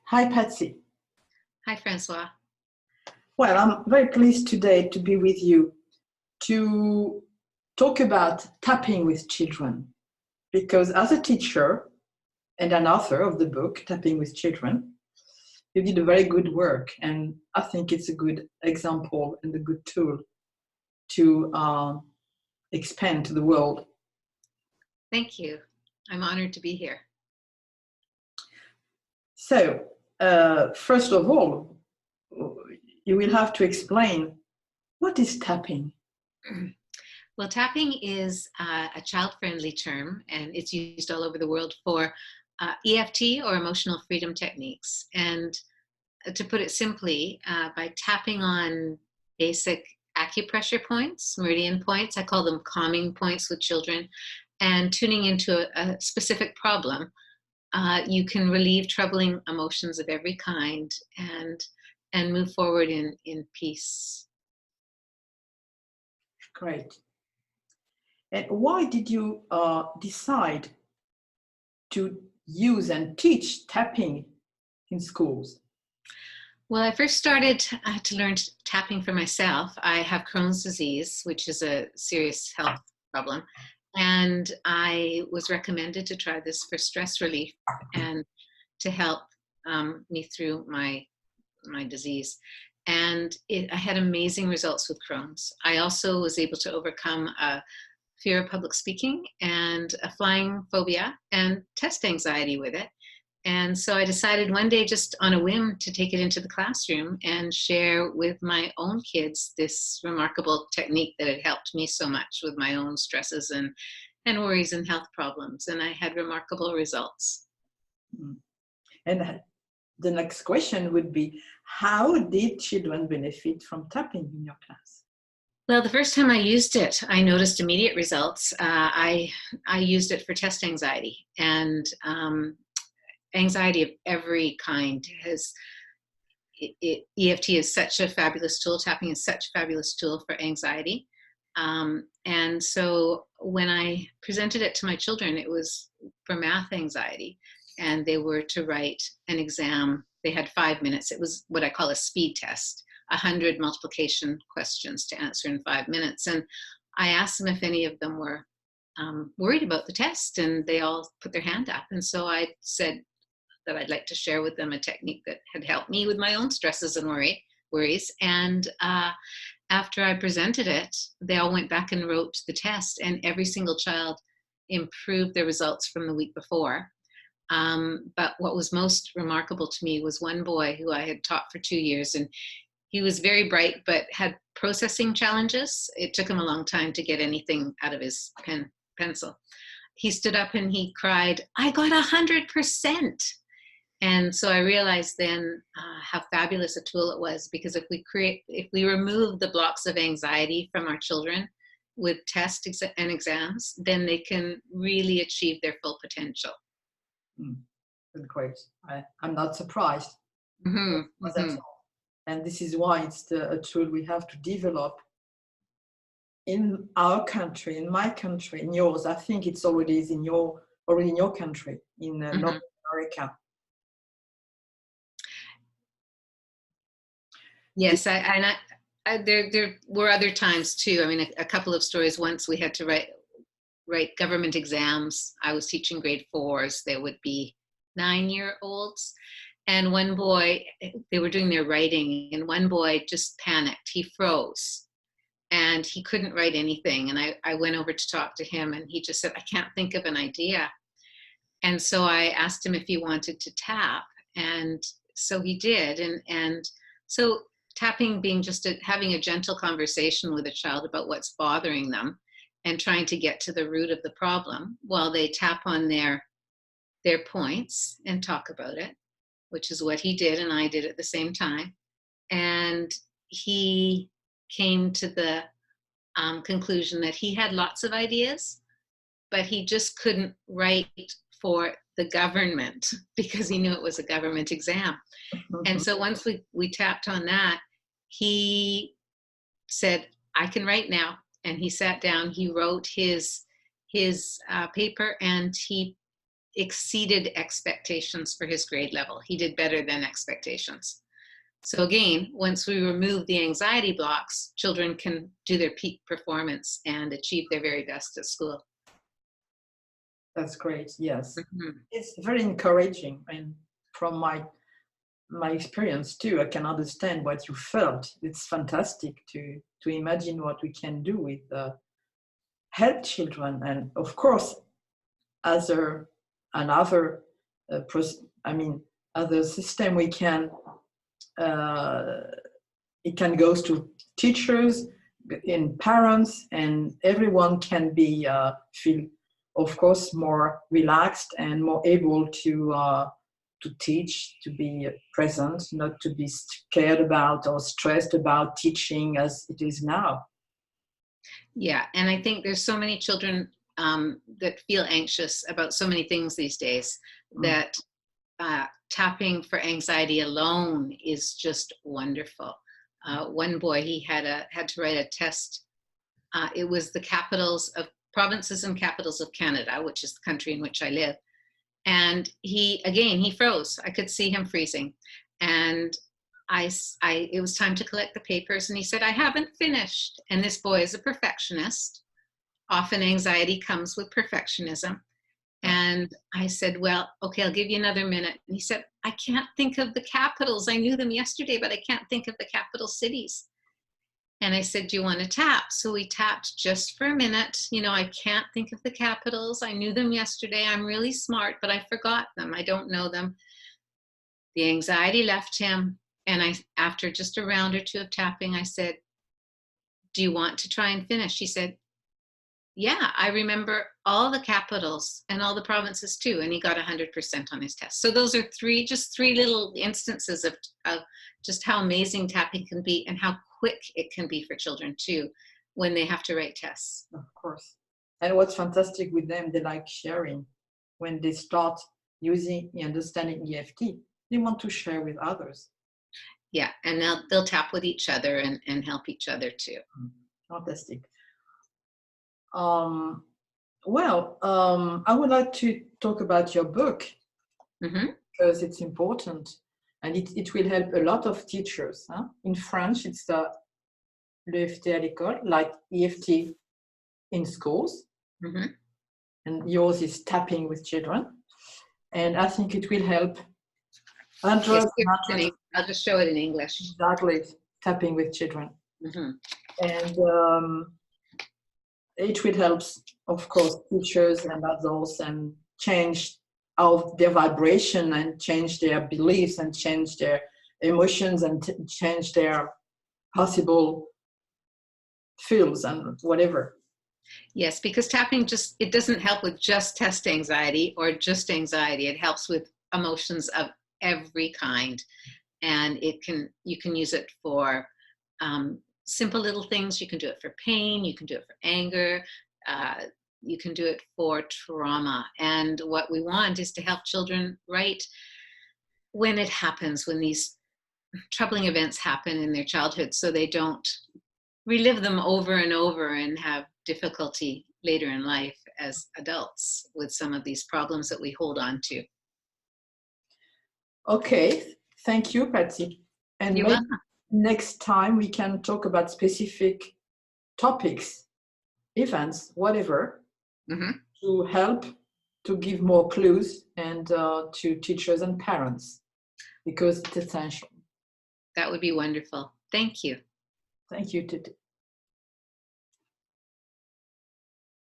Hi, Patsy. Hi, François. Well, I'm very pleased today to be with you to talk about tapping with children. Because as a teacher and an author of the book, Tapping with Children, you did a very good work. And I think it's a good example and a good tool to expand to the world. Thank you. I'm honored to be here. So, first of all, you will have to explain what is tapping. Well, tapping is a child-friendly term, and it's used all over the world for EFT or emotional freedom techniques. And to put it simply, by tapping on basic acupressure points, meridian points, I call them calming points with children, and tuning into a specific problem, you can relieve troubling emotions of every kind and move forward in peace. Great. And why did you decide to use and teach tapping in schools? Well, I first started to learn tapping for myself. I have Crohn's disease, which is a serious health problem. And I was recommended to try this for stress relief and to help me through my disease. And I had amazing results with Crohn's. I also was able to overcome a fear of public speaking and a flying phobia and test anxiety with it. And so I decided one day, just on a whim, to take it into the classroom and share with my own kids this remarkable technique that had helped me so much with my own stresses and worries and health problems. And I had remarkable results. And the next question would be, how did children benefit from tapping in your class? Well, the first time I used it, I noticed immediate results. I used it for test anxiety, and anxiety of every kind EFT is such a fabulous tool. Tapping is such a fabulous tool for anxiety. And so when I presented it to my children, it was for math anxiety, and they were to write an exam. They had 5 minutes. It was what I call a speed test, 100 multiplication questions to answer in 5 minutes. And I asked them if any of them were worried about the test, and they all put their hand up. And so I said that I'd like to share with them a technique that had helped me with my own stresses and worries. And after I presented it, they all went back and wrote the test, and every single child improved their results from the week before. But what was most remarkable to me was one boy who I had taught for 2 years, and he was very bright but had processing challenges. It took him a long time to get anything out of his pencil. He stood up and he cried, "I got 100%." And so I realized then how fabulous a tool it was, because if we remove the blocks of anxiety from our children with tests and exams, then they can really achieve their full potential. Great. I'm not surprised. Mm-hmm. And this is why it's a tool we have to develop in our country, in my country, in yours. I think it's already in your country, in North America. Yes, there were other times too. I mean, a couple of stories. Once we had to write government exams. I was teaching grade 4s. There would be 9-year-olds. And one boy, they were doing their writing, and one boy just panicked. He froze, and he couldn't write anything. And I went over to talk to him, and he just said, "I can't think of an idea." And so I asked him if he wanted to tap, and so he did. And so tapping being just having a gentle conversation with a child about what's bothering them and trying to get to the root of the problem while they tap on their points and talk about it, which is what he did and I did at the same time. And he came to the conclusion that he had lots of ideas, but he just couldn't write for the government because he knew it was a government exam. And so once we tapped on that, he said, "I can write now." And he sat down, he wrote his paper, and he exceeded expectations for his grade level. He did better than expectations. So again, once we remove the anxiety blocks, children can do their peak performance and achieve their very best at school. That's great. Yes. Mm-hmm. It's very encouraging. And from my experience too, I can understand what you felt. It's fantastic to imagine what we can do with help children. And of course, other system we can, it can go to teachers and parents, and everyone can be feel, of course, more relaxed and more able to teach, to be present, not to be scared about or stressed about teaching as it is now. Yeah, and I think there's so many children that feel anxious about so many things these days that tapping for anxiety alone is just wonderful. One boy, he had to write a test. It was the capitals of provinces and capitals of Canada, which is the country in which I live. And he froze. I could see him freezing. And it was time to collect the papers. And he said, I haven't finished. And this boy is a perfectionist. Often anxiety comes with perfectionism. And I said, well, okay, I'll give you another minute. And he said, I can't think of the capitals. I knew them yesterday, but I can't think of the capital cities. And I said, do you want to tap? So we tapped just for a minute. You know, I can't think of the capitals. I knew them yesterday. I'm really smart, but I forgot them. I don't know them. The anxiety left him. And after just a round or two of tapping, I said, do you want to try and finish? He said, yeah, I remember all the capitals and all the provinces too. And he got 100% on his test. So those are three little instances of just how amazing tapping can be and how quick it can be for children too when they have to write tests. Of course. And what's fantastic with them, they like sharing. When they start using and understanding EFT, they want to share with others. Yeah, and they'll tap with each other and help each other too. Fantastic. I would like to talk about your book because it's important and it will help a lot of teachers. In French, it's l'EFT à l'école, like EFT in schools. And yours is tapping with children. And I think it will help hundreds. Yes, I'll just show it in English. Exactly, tapping with children. And it will help, of course, teachers and adults and change their vibration and change their beliefs and change their emotions and change their possible feels and whatever. Yes, because tapping it doesn't help with just test anxiety or just anxiety. It helps with emotions of every kind. And you can use it for simple little things. You can do it for pain. You can do it for anger. You can do it for trauma. And what we want is to help children write when it happens, when these troubling events happen in their childhood, so they don't relive them over and over and have difficulty later in life as adults with some of these problems that we hold on to. Okay, thank you, Patsy. And maybe next time we can talk about specific topics, events, whatever, to help to give more clues and to teachers and parents, because it's essential. That would be wonderful. Thank you. Thank you, Titi.